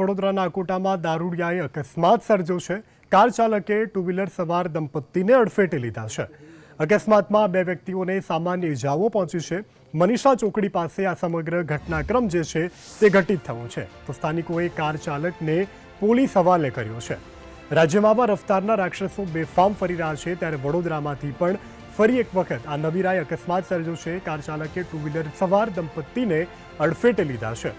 વડોદરાના અકોટામાં દારૂડિયાએ અકસ્માત સર્જ્યો છે। કાર ચાલકે ટુ વ્હીલર સવાર દંપતીને અડફેટે લીધા છે। અકસ્માતમાં બે વ્યક્તિઓને સામાન્ય ઇજાઓ પહોંચી છે। મનીષા ચોકડી પાસે આ સમગ્ર ઘટનાક્રમ જે છે તે ઘટિત થયો છે। તો સ્થાનિકોએ કાર ચાલકને પોલીસ હવાલે કર્યો છે। રાજ્યમાં આવા રફતારના રાક્ષસો બેફામ ફરી રહ્યા છે, ત્યારે વડોદરામાંથી પણ ફરી એક વખત આ નવીરાએ અકસ્માત સર્જ્યો છે। કાર ચાલકે ટુ વ્હીલર સવાર દંપતીને અડફેટે લીધા છે।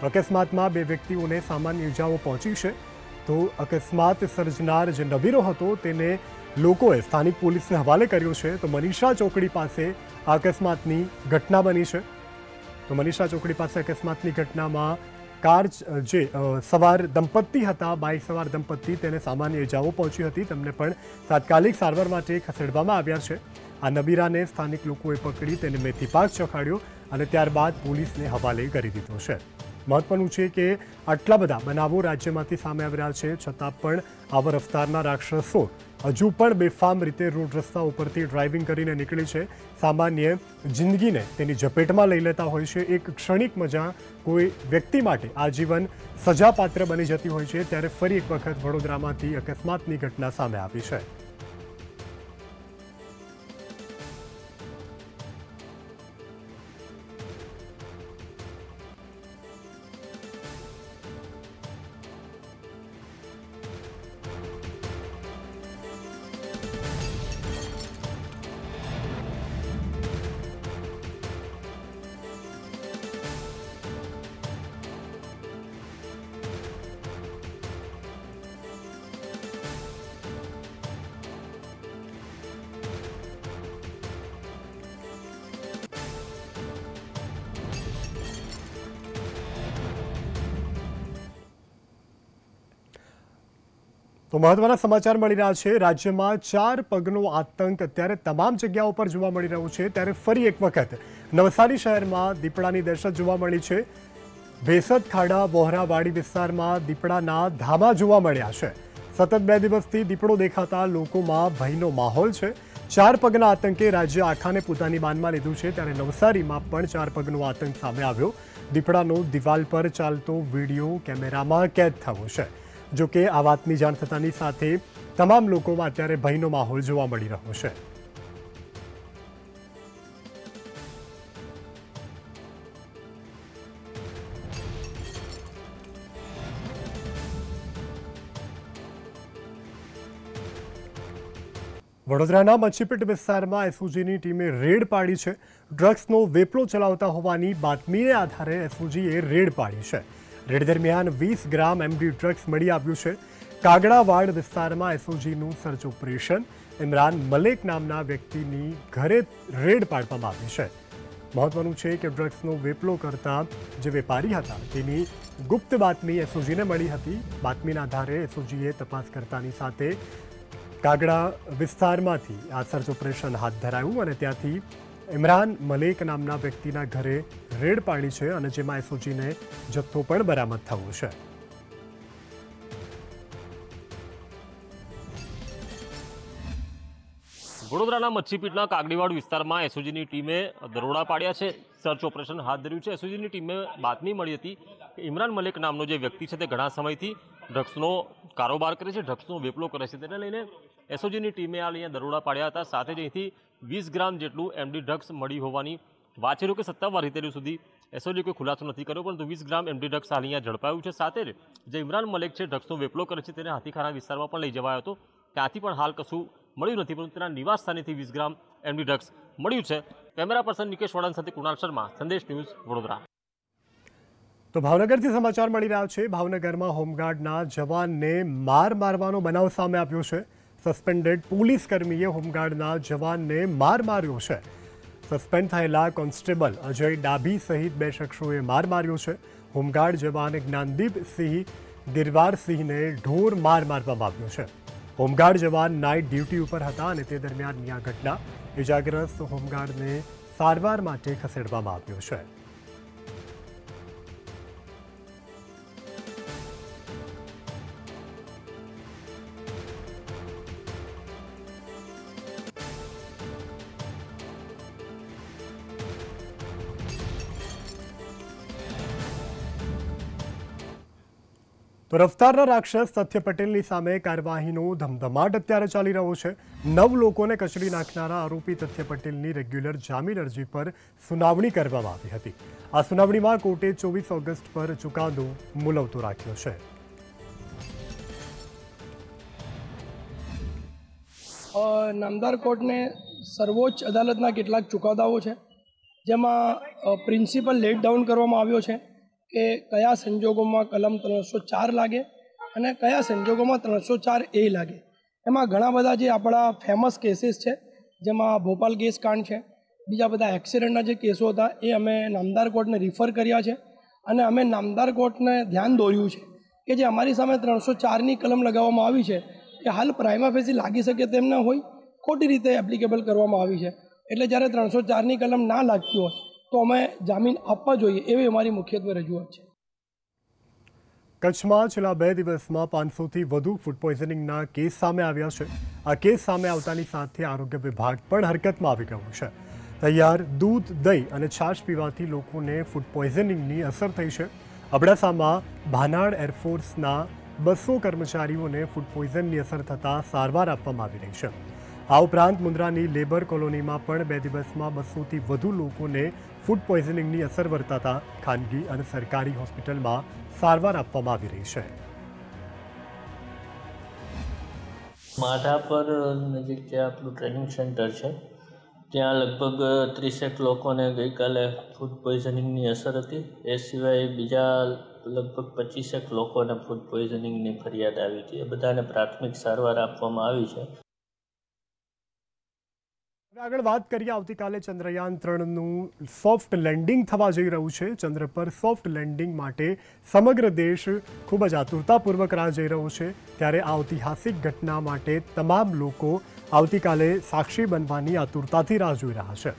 અકસ્માતમાં બે વ્યક્તિઓને સામાન્ય ઇજાઓ પહોંચી છે। તો અકસ્માત સર્જનાર જે નવીરો હતો તેને લોકોએ સ્થાનિક પોલીસને હવાલે કર્યો છે। તો મનીષા ચોકડી પાસે આ અકસ્માતની ઘટના બની છે। તો મનીષા ચોકડી પાસે અકસ્માતની ઘટનામાં કાર જે સવાર દંપતી હતા, બાઇક સવાર દંપતી, તેને સામાન્ય ઇજાઓ પહોંચી હતી। તેમને પણ તાત્કાલિક સારવાર માટે ખસેડવામાં આવ્યા છે। આ નબીરાને સ્થાનિક લોકોએ પકડી તેને મેથી પાક ચખાડ્યો અને ત્યારબાદ પોલીસને હવાલે કરી દીધો છે। મહત્વનું છે કે આટલા બધા બનાવો રાજ્યમાંથી સામે આવી રહ્યા છે, છતાં પણ આવા રફતારના રાક્ષસો હજુ પણ બેફામ રીતે રોડ રસ્તા ઉપરથી ડ્રાઇવિંગ કરીને નીકળી છે। સામાન્ય જિંદગીને તેની ઝપેટમાં લઈ લેતા હોય છે। એક ક્ષણિક મજા કોઈ વ્યક્તિ માટે આજીવન સજાપાત્ર બની જતી હોય છે। ત્યારે ફરી એક વખત વડોદરામાંથી અકસ્માતની ઘટના સામે આવી છે। તો મહત્વના સમાચાર મળી રહ્યા છે। રાજ્યમાં 4 પગનો આતંક અત્યારે તમામ જગ્યાઓ પર જોવા મળી રહ્યો છે। ત્યારે ફરી એક વખત નવસારી શહેરમાં દીપડાની દહેશત જોવા મળી છે। ભેસદ ખાડા વોહરાવાડી વિસ્તારમાં દીપડાના ધામા જોવા મળ્યા છે। સતત 2 દિવસથી દીપડો દેખાતા લોકોમાં ભયનો માહોલ છે। 4 પગના આતંકે રાજ્ય આખાને પોતાની બાનમાં લીધું છે। ત્યારે નવસારીમાં પણ 4 પગનો આતંક સામે આવ્યો। દીપડાનો દિવાલ પર ચાલતો વિડીયો કેમેરામાં કેદ થયો છે। જો કે આ વાતની જાણ થતાની સાથે તમામ લોકોમાં અત્યારે ભયનો માહોલ જોવા મળી રહ્યો છે। વડોદરાના મચ્છીપીટ વિસ્તારમાં એસઓજીની ટીમે રેડ પાડી છે। ડ્રગ્સનો વેપલો ચલાવતા હોવાની બાતમીને આધારે એસઓજીએ રેડ પાડી છે। રેડ દરમિયાન 20 ગ્રામ એમડી ડ્રગ્સ મળી આવ્યું છે। કાગડાવાડ વિસ્તારમાં એસઓજીનું સર્ચ ઓપરેશન ઇમરાન મલેક નામના વ્યક્તિની ઘરે રેડ પાડવામાં આવી છે। મહત્વનું છે કે ડ્રગ્સનો વેપલો કરતા જે વેપારી હતા તેની ગુપ્ત બાતમી એસઓજીને મળી હતી। બાતમીના આધારે એસઓજીએ તપાસ કરતાની સાથે કાગડા વિસ્તારમાંથી આ સર્ચ ઓપરેશન હાથ ધરાયું અને ત્યાંથી ઇમરાન મલેક નામના વ્યક્તિના ઘરે રેડ પાડી છે અને જેમાં એસઓજીને જથ્થો પણ બરામદ થયો છે। વડોદરાના મચ્છીપીટના કાગડીવાડ વિસ્તારમાં એસઓજીની ટીમે દરોડા પાડ્યા છે, સર્ચ ઓપરેશન હાથ ધર્યું છે। એસઓજીની ટીમે બાતમી મળી હતી કે ઇમરાન મલેક નામનો જે વ્યક્તિ છે તે ઘણા સમયથી ડ્રગ્સનો કારોબાર કરે છે, ડ્રગ્સનો વેપલો કરે છે। તેને લઈને એસઓજીની ટીમે અહીંયા દરોડા પાડ્યા હતા। સાથે જ અહીંથી 20 ગ્રામ જેટલું એમડી ડ્રગ્સ મળી હોવાની વાત છે। કે સત્તાવાર રીતે સુધી એસઓજી કોઈ ખુલાસો નથી કર્યો, પરંતુ 20 ગ્રામ એમડી ડ્રગ્સ હાલ અહીંયા ઝડપાયું છે। સાથે જ જે ઇમરાન મલેક છે ડ્રગ્સનો વેપલો કરે છે તેને હાથીખાના વિસ્તારમાં પણ લઈ જવાયો હતો। ત્યાંથી પણ હાલ કશું મળ્યું નથી, પરંતુ તેના નિવાસ સ્થાનેથી 20 ગ્રામ એમડી ડ્રગ્સ મળ્યું છે। કેમેરા પર્સન નિકેશ વડાન સાથે કુણાલ શર્મા, સંદેશ ન્યૂઝ, વડોદરા। તો ભાવનગરથી સમાચાર મળી રહ્યા છે। ભાવનગરમાં હોમગાર્ડના જવાનને માર મારવાનો બનાવ સામે આવ્યો છે। સસ્પેન્ડેડ પોલીસ કર્મીએ હોમગાર્ડના જવાનને માર માર્યો છે। સસ્પેન્ડ થયેલા કોન્સ્ટેબલ અજય ડાભી સહિત 2 શખ્સોએ માર માર્યો છે। હોમગાર્ડ જવાન જ્ઞાનદીપ સિંહ દિરવારસિંહને ઢોર માર મારવામાં આવ્યો છે। હોમગાર્ડ જવાન નાઇટ ડ્યુટી ઉપર હતા અને તે દરમિયાનની આ ઘટના ઇજાગ્રસ્ત હોમગાર્ડને સારવાર માટે ખસેડવામાં આવ્યો છે। તો રફતારના રાક્ષસ સત્ય પટેલની સામે કાર્યવાહીનો ધમધમાટ અત્યારે ચાલી રહ્યો છે. 9 લોકોને કચડી નાખનારા આરોપી સત્ય પટેલની રેગ્યુલર જામીન અરજી પર સુનાવણી કરવામાં આવી હતી. આ સુનાવણીમાં કોર્ટે 24 ઓગસ્ટ પર ચુકાદો મુલતવી રાખ્યો છે. નામદાર કોર્ટને સર્વોચ્ચ અદાલતના કેટલાક ચુકાદાઓ છે, જેમાં પ્રિન્સિપલ લેટ ડાઉન કરવામાં આવ્યો છે કે કયા સંજોગોમાં કલમ 304 લાગે અને કયા સંજોગોમાં 304A લાગે. એમાં ઘણા બધા જે આપણા ફેમસ કેસીસ છે, જેમાં ભોપાલ કેસ કાંડ છે, બીજા બધા એક્સિડન્ટના જે કેસો હતા એ અમે નામદાર કોર્ટને રિફર કર્યા છે અને અમે નામદાર કોર્ટને ધ્યાન દોર્યું છે કે જે અમારી સામે 304ની કલમ લગાવવામાં આવી છે કે હાલ પ્રાઇમા ફેસી લાગી શકે તેમ ન હોય, ખોટી રીતે એપ્લિકેબલ કરવામાં આવી છે. એટલે જ્યારે 304ની કલમ ના લાગતી હોય તો અમે જામીન આપવા જોઈએ એવી અમારી મુખ્યત્વે રજૂઆત છે. કચ્છમાં છેલ્લા 2 દિવસમાં 500થી વધુ ફૂડ પોઈઝનિંગના કેસ સામે આવ્યા છે. આ કેસ સામે આવતાની સાથે આરોગ્ય વિભાગ પણ હરકતમાં આવી ગયું છે. તૈયાર દૂધ, દહીં અને છાશ પીવાથી લોકોને ફૂડ પોઈઝનિંગની અસર થઈ છે. અબડાસામાં ભાનાડ એરફોર્સના 200 કર્મચારીઓને ફૂડ પોઈઝનની અસર થતાં સારવાર આપવામાં આવી રહી છે. આ ઉપરાંત મુન્દ્રાની લેબર કોલોનીમાં પણ 2 દિવસમાં 200થી વધુ લોકોને ફૂડ પોઈઝનિંગની અસર વર્તાતા ખાનગી અને સરકારી હોસ્પિટલમાં સારવાર આપવામાં આવી રહી છે. માધાપર નજીક જે આપણું ટ્રેનિંગ સેન્ટર છે, ત્યાં લગભગ 30 લોકોને ગઈકાલે ફૂડ પોઈઝનિંગની અસર હતી. એ સિવાય બીજા લગભગ 25 લોકોને ફૂડ પોઈઝનિંગની ફરિયાદ આવી હતી. એ બધાને પ્રાથમિક સારવાર આપવામાં આવી છે. આગળ વાત કરીએ, આવતીકાલે ચંદ્રયાન 3નું સોફ્ટ લેન્ડિંગ થવા જઈ રહ્યું છે. ચંદ્ર પર સોફ્ટ લેન્ડિંગ માટે સમગ્ર દેશ ખૂબ જ આતુરતાપૂર્વક રાહ જોઈ રહ્યો છે. ત્યારે આ ઐતિહાસિક ઘટના માટે તમામ લોકો આવતીકાલે સાક્ષી બનવાની આતુરતાથી રાહ જોઈ રહ્યા છે.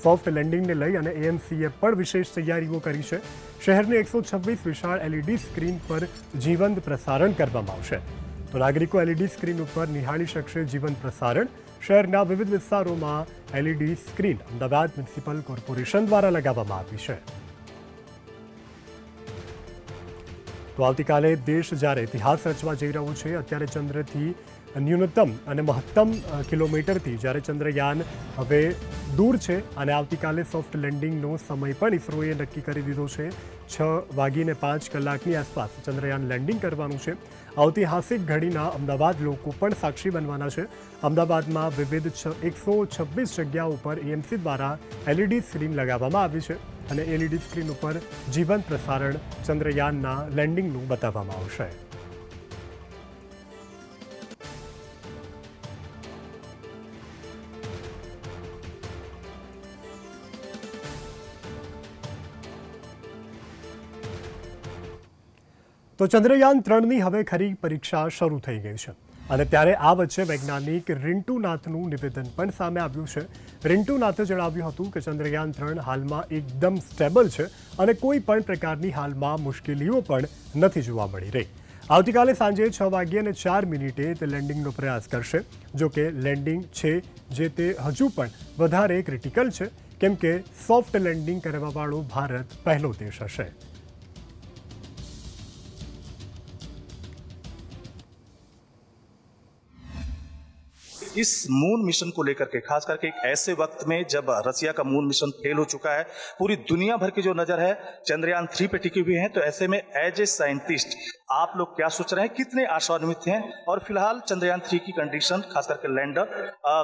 સોફ્ટ લેન્ડિંગને લઈ અને એએમસીએ પણ વિશેષ તૈયારીઓ કરી છે. શહેરની 126 વિશાળ એલઈડી સ્ક્રીન પર જીવંત પ્રસારણ કરવામાં આવશે. તો નાગરિકો એલઈડી સ્ક્રીન ઉપર નિહાળી શકશે જીવંત પ્રસારણ. શહેરના વિવિધ વિસ્તારોમાં LED screen Ahmedabad municipal corporation દ્વારા લગાવવામાં આવી છે. તો આવતીકાલે દેશ જ્યારે ઇતિહાસ રચવા જઈ રહ્યો છે, અત્યારે ચંદ્રથી ન્યૂનતમ અને મહત્તમ કિલોમીટરથી જ્યારે ચંદ્રયાન હવે દૂર છે અને આવતીકાલે સોફ્ટ લેન્ડિંગનો સમય પણ ઇસરોએ નક્કી કરી દીધો છે. 6:05 આસપાસ ચંદ્રયાન લેન્ડિંગ કરવાનું છે. ઐતિહાસિક ઘડીના અમદાવાદ લોકો પણ સાક્ષી બનવાના છે. અમદાવાદમાં વિવિધ 126 જગ્યાઓ પર એએમસી દ્વારા એલઈડી સ્ક્રીન લગાવવામાં આવી છે અને એલઈડી સ્ક્રીન ઉપર જીવંત પ્રસારણ ચંદ્રયાનના લેન્ડિંગનું બતાવવામાં આવશે. તો ચંદ્રયાન 3ની હવે ખરી પરીક્ષા શરૂ થઈ ગઈ છે અને ત્યારે આ વચ્ચે વૈજ્ઞાનિક રિન્ટુ નાથનું નિવેદન પણ સામે આવ્યું છે. રિન્ટુ નાથે જણાવ્યું હતું કે ચંદ્રયાન 3 હાલમાં એકદમ સ્ટેબલ છે અને કોઈ પણ પ્રકારની હાલમાં મુશ્કેલીઓ પણ નથી જોવા મળી રહી. આવતીકાલે સાંજે 6:04 તે લેન્ડિંગનો પ્રયાસ કરશે. જો કે લેન્ડિંગ છે જે તે હજુ પણ વધારે ક્રિટિકલ છે, કેમ કે સોફ્ટ લેન્ડિંગ કરવાવાળો ભારત પહેલો દેશ હશે. इस मून मिशन को लेकर के खास करके एक ऐसे वक्त में जब रसिया का मून मिशन फेल हो चुका है, पूरी दुनिया भर की जो नजर है चंद्रयान 3 पे टिकी हुई है, तो ऐसे में एज ए साइंटिस्ट आप लोग क्या सोच रहे हैं, कितने आशान्वित हैं और फिलहाल चंद्रयान 3 की कंडीशन, खास करके लैंडर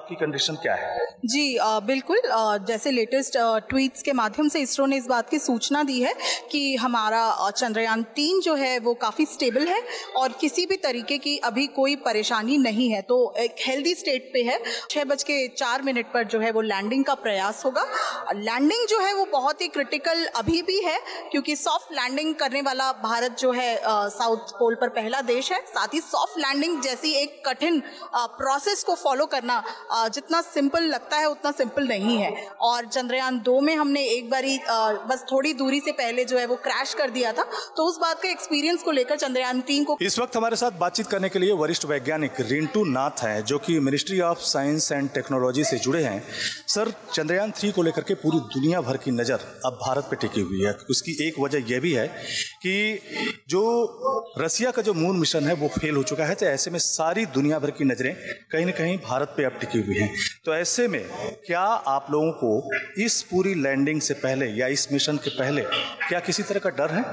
की कंडीशन क्या है? जी बिल्कुल, जैसे लेटेस्ट ट्वीट्स के माध्यम से इसरो ने इस बात की सूचना दी है कि हमारा चंद्रयान 3 जो है वो काफ़ी स्टेबल है और किसी भी तरीके की अभी कोई परेशानी नहीं है. तो एक हेल्दी स्टेट पे है. 6:04 पर जो है वो लैंडिंग का प्रयास होगा. लैंडिंग जो है वो बहुत ही क्रिटिकल अभी भी है, क्योंकि सॉफ्ट लैंडिंग करने वाला भारत जो है साउथ पोल पर पहला देश है. साथ ही सॉफ्ट लैंडिंग जैसी एक कठिन प्रोसेस को फॉलो करना जितना सिंपल लगता है उतना सिंपल नहीं है. और चंद्रयान 2 में हमने एक बारी बस थोड़ी दूरी से पहले जो है वो क्रैश कर दिया था, तो उस बात के एक्सपीरियंस को लेकर चंद्रयान 3 को इस वक्त हमारे साथ बातचीत करने के लिए वरिष्ठ वैज्ञानिक रिंटू नाथ हैं, जो कि ministry of science and technology से जुड़े हैं. सर, चंद्रयान 3 को लेकर के पूरी दुनिया भर की नज़र अब भारत पे टिकी हुई है. उसकी एक वजह यह भी है कि जो रसिया का जो मून मिशन है वो फेल हो चुका है, तो ऐसे में सारी दुनिया भर की नजरें कहीं ना कहीं भारत पे अब टिकी हुई हैं। तो ऐसे में क्या आप लोगों को इस पूरी लैंडिंग से पहले या इस मिशन के पहले क्या किसी तरह का डर है?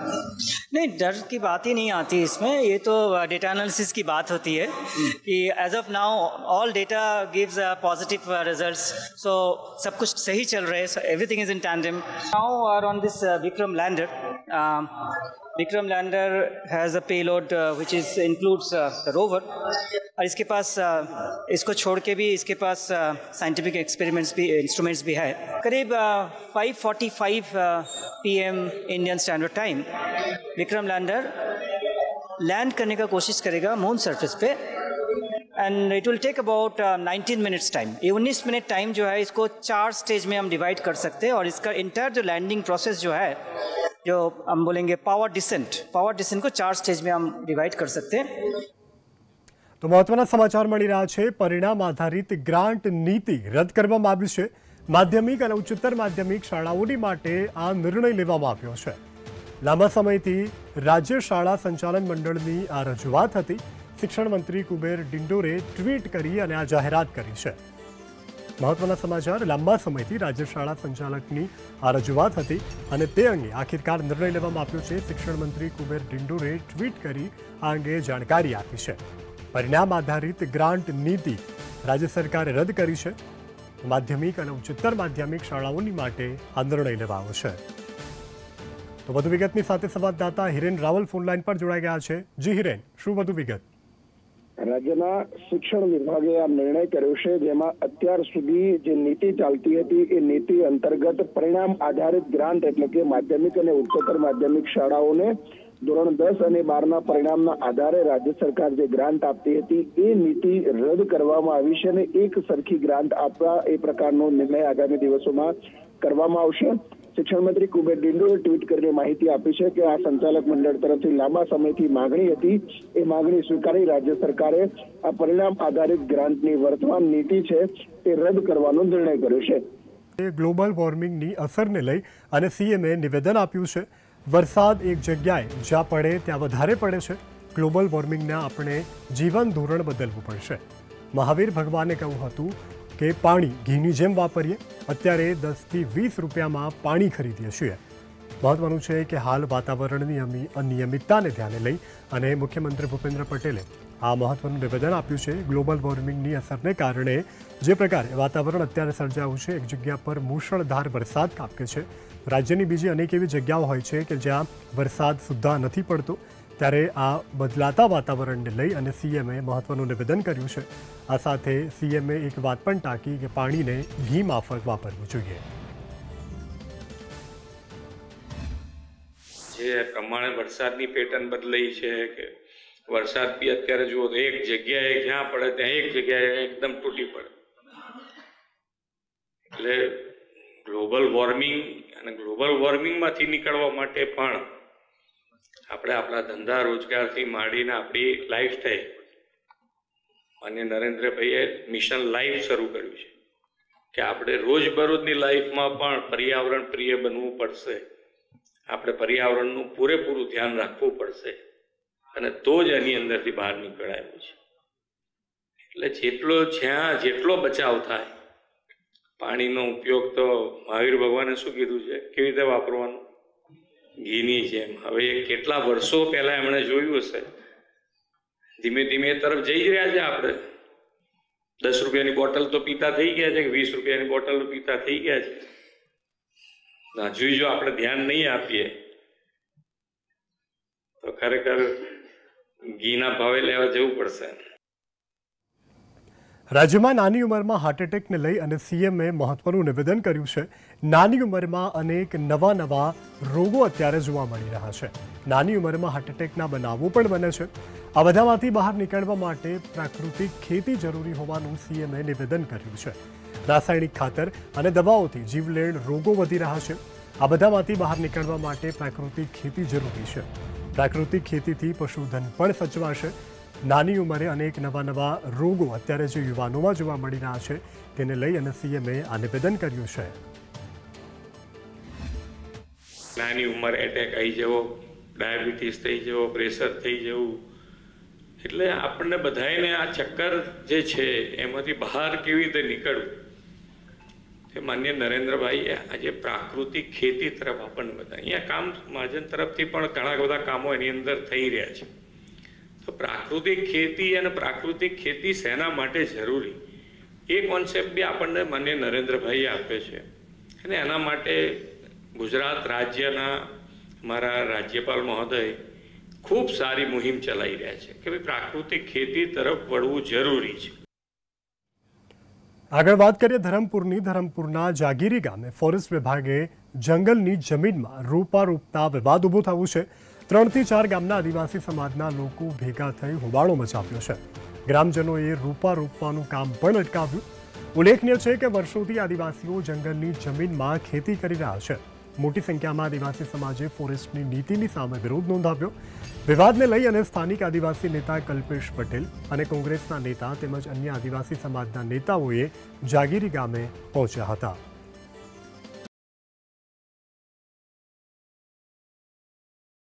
नहीं, डर की बात ही नहीं आती इसमें। ये तो डेटा एनालिसिस की बात होती है कि as of now all data gives positive results, so सब कुछ सही चल रहा है, everything is in tandem. Now are on this Vikram lander. Vikram lander has a payload which is includes the rover, और इसके पास इसको छोड़ के भी इसके पास साइंटिफिक एक्सपेरिमेंट्स भी, इंस्ट्रूमेंट्स भी है। करीब 5:45 PM Indian standard time Vikram lander land करने का कोशिश करेगा मून सरफेस पे, and it will take about 19 minutes time. ये 19 मिनट टाइम जो है इसको 4 स्टेज में हम डिवाइड कर सकते हैं, और इसका इंटायर जो लैंडिंग प्रोसेस जो है, जो हम बोलेंगे पावर डिसेंट को 4 स्टेज में हम डिवाइड कर सकते हैं। तो महत्वના સમાચાર મળી રહ્યા છે। પરિણામ આધારિત ગ્રાન્ટ નીતિ રદ કરવામાં આવી છે। માધ્યમિક અને ઉચ્ચતર માધ્યમિક શાળાઓની માટે આ નિર્ણય લેવામાં આવ્યો છે। લાંબા સમયથી રાજ્ય શાળા સંચાલન મંડળની આ રજૂઆત હતી। શિક્ષણ મંત્રી કુબેર ડિંડોરે ટ્વીટ કરી અને આ જાહેરાત કરી છે। મહત્વના સમાચાર, લાંબા સમયથી રાજ્ય શાળા સંચાલકની આ રજૂઆત હતી અને તે અંગે આખિરકાર નિર્ણય લેવામાં આવ્યો છે। શિક્ષણ મંત્રી કુબેર ડિંડોરે ટ્વીટ કરી આ અંગે જાણકારી આપી છે। પરિણામ આધારિત ગ્રાન્ટ નીતિ રાજ્ય સરકારે રદ કરી છે। માધ્યમિક અને ઉચ્ચતર માધ્યમિક શાળાઓની માટે આ નિર્ણય લેવાયો છે। તો વધુ વિગતની સાથે સંવાદદાતા હિરેન રાવલ ફોનલાઈન પર જોડાઈ ગયા છે। જી હિરેન, શું વધુ વિગત? રાજ્યના શિક્ષણ વિભાગે આ નિર્ણય કર્યો છે, જેમાં અત્યાર સુધી જે નીતિ ચાલતી હતી એ નીતિ અંતર્ગત પરિણામ આધારિત ગ્રાન્ટ એટલે કે માધ્યમિક અને ઉચ્ચતર માધ્યમિક શાળાઓને ધોરણ 10 અને 12ના પરિણામના આધારે રાજ્ય સરકાર જે ગ્રાન્ટ આપતી હતી એ નીતિ રદ કરવામાં આવી છે અને એક સરખી ગ્રાન્ટ આપવા એ પ્રકારનો નિર્ણય આગામી દિવસોમાં કરવામાં આવશે। શિક્ષણ મંત્રી કુબેર ડિંડોરે ટ્વીટ કરીને માહિતી આપી છે કે આ સંચાલક મંડળ તરફથી લાંબા સમયથી માગણી હતી, એ માગણી સ્વીકારી રાજ્ય સરકારે આ પરિણામ આધારિત ગ્રાન્ટની વર્તમાન નીતિ છે તે રદ કરવાનો નિર્ણય કર્યો છે। ગ્લોબલ વોર્મિંગની અસરને લઈ અને સીએમએ નિવેદન આપ્યું છે। વરસાદ એક જગ્યાએ જ્યાં પડે ત્યાં વધારે પડે છે। ગ્લોબલ વોર્મિંગના આપણે જીવન ધોરણ બદલવું પડશે। મહાવીર ભગવાને કહ્યું હતું કે પાણી ઘીની જેમ વાપરીએ। અત્યારે 10 થી 20 રૂપિયામાં પાણી ખરીદીએ છીએ। મહત્વનું છે કે હાલ વાતાવરણની અનિયમિતતાને ધ્યાને લઈ અને મુખ્યમંત્રી ભૂપેન્દ્ર પટેલે આ મહત્વનું નિવેદન આપ્યું છે। ગ્લોબલ વોર્મિંગની અસરને કારણે જે પ્રકારે વાતાવરણ અત્યારે સર્જાયું છે, એક જગ્યા પર મૂસળધાર વરસાદ ખાબકે છે। રાજ્યની બીજી અનેક એવી જગ્યાઓ હોય છે કે જ્યાં વરસાદ સુદ્ધા નથી પડતો, ત્યારે આ બદલાતા વાતાવરણને લઈ અને સીએમએ મહત્વનું નિવેદન કર્યું છે। આ સાથે સીએમએ એક વાત પણ ટાંકી કે પાણીને ઘી માફક વાપરવું જોઈએ। જે પ્રમાણે વરસાદની પેટર્ન બદલાઈ છે કે વરસાદ બી અત્યારે જુઓ તો એક જગ્યાએ જ્યાં પડે ત્યાં એક જગ્યાએ એકદમ તૂટી પડે, એટલે ગ્લોબલ વોર્મિંગ અને ગ્લોબલ વોર્મિંગમાંથી નીકળવા માટે પણ આપણે આપણા ધંધા રોજગારથી માંડીને આપણી લાઈફસ્ટાઈલ, માન્ય નરેન્દ્રભાઈએ મિશન લાઈફ શરૂ કર્યું છે કે આપણે રોજબરોજની લાઈફમાં પણ પર્યાવરણ પ્રિય બનવું પડશે। આપણે પર્યાવરણનું પૂરેપૂરું ધ્યાન રાખવું પડશે અને તો જ એની અંદરથી બહાર નીકળાયું છે। એટલે જેટલો બચાવ થાય, પાણીનો ઉપયોગ તો મહાવીર ભગવાને શું કીધું છે, કેવી રીતે વાપરવાનું, ઘીની જેમ। હવે કેટલા વર્ષો પહેલા એમણે જોયું હશે, ધીમે ધીમે એ તરફ જઈ રહ્યા છે। આપણે 10 રૂપિયાની બોટલ તો પીતા થઈ ગયા છે, 20 રૂપિયાની બોટલ તો પીતા થઈ ગયા છે। હજુ જો આપણે ધ્યાન નહીં આપીએ તો ખરેખર ઘીના ભાવે લેવા જવું પડશે। રાજ્યમાં નાની ઉંમરમાં હાર્ટ એટેકને લઈ અને સીએમએ મહત્વનું નિવેદન કર્યું છે। નાની ઉંમરમાં અનેક નવા રોગો અત્યારે જોવા મળી રહ્યા છે। નાની ઉંમરમાં હાર્ટ એટેકના બનાવો પણ બને છે। આ બધામાંથી બહાર નીકળવા માટે પ્રાકૃતિક ખેતી જરૂરી હોવાનું સીએમએ નિવેદન કર્યું છે। રાસાયણિક ખાતર અને દવાઓથી જીવલેણ રોગો વધી રહ્યા છે। આ બધામાંથી બહાર નીકળવા માટે પ્રાકૃતિક ખેતી જરૂરી છે। પ્રાકૃતિક ખેતીથી પશુધન પણ સચવાશે। નાની ઉંમરે અનેક નવા રોગો અત્યારે જે યુવાનોમાં જોવા મળી રહ્યા છે તેને લઈ અને સીએમએ આ નિવેદન કર્યું છે। નાની ઉંમર એટેક આવી જવો, ડાયાબિટીસ થઈ જવો, પ્રેશર થઈ જવું, એટલે આપણને બધાને આ ચક્કર જે છે એમાંથી બહાર કેવી રીતે નીકળવું, તે માન્ય નરેન્દ્રભાઈએ આજે પ્રાકૃતિક ખેતી તરફ આપણને બધા અહીંયા કામ મહાજન તરફથી પણ ઘણા બધા કામો એની અંદર થઈ રહ્યા છે. તો પ્રાકૃતિક ખેતી અને પ્રાકૃતિક ખેતી શેના માટે જરૂરી એ કોન્સેપ્ટ બી આપણને માન્ય નરેન્દ્રભાઈએ આપ્યો છે. અને એના માટે ગુજરાત રાજ્યના અમારા રાજ્યપાલ મહોદય ખૂબ સારી મુહિમ ચલાવી રહ્યા છે કે ભાઈ પ્રાકૃતિક ખેતી તરફ વળવું જરૂરી છે. આગળ વાત કરીએ ધરમપુરની. ધરમપુરના જાગીરી ગામે ફોરેસ્ટ વિભાગે જંગલની જમીનમાં રોપા રોપતા વિવાદ ઊભો થયો છે. 3 થી 4 ગામના આદિવાસી સમાજના લોકો ભેગા થઈ હોબાળો મચાવ્યો છે. ગ્રામજનોએ રોપા રોપવાનું કામ પણ અટકાવ્યું. ઉલ્લેખનીય છે કે વર્ષોથી આદિવાસીઓ જંગલની જમીનમાં ખેતી કરી રહ્યા છે. મોટી સંખ્યામાં આદિવાસી સમાજે ફોરેસ્ટની નીતિની સામે વિરોધ નોંધાવ્યો. વિવાદને લઈ અને સ્થાનિક આદિવાસી નેતા કલ્પેશ પટેલ અને કોંગ્રેસના નેતા તેમજ અન્ય આદિવાસી સમાજના નેતાઓએ જાગીરી ગામે પહોંચ્યા હતા.